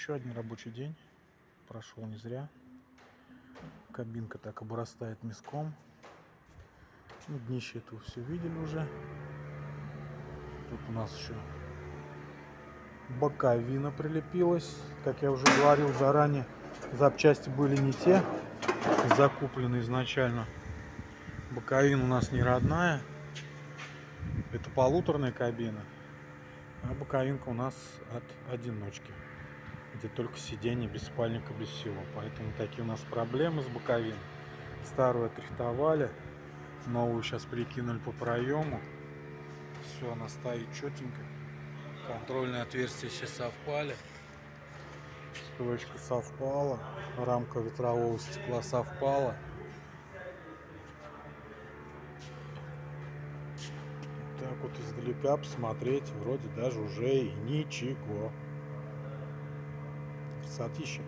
Еще один рабочий день прошел не зря. Кабинка так обрастает мяском. Ну, днище этого все видели уже. Тут у нас еще боковина прилепилась. Как я уже говорил заранее, запчасти были не те, закуплены изначально. Боковина у нас не родная. Это полуторная кабина. А боковинка у нас от одиночки, где только сиденье, без спальника, без всего. Поэтому такие у нас проблемы с боковиной. Старую отрихтовали, новую сейчас прикинули по проему. Все, она стоит четенько. Контрольные отверстия все совпали. Стоечка совпала. Рамка ветрового стекла совпала. Так вот издалека посмотреть, вроде даже уже и ничего. Красотища.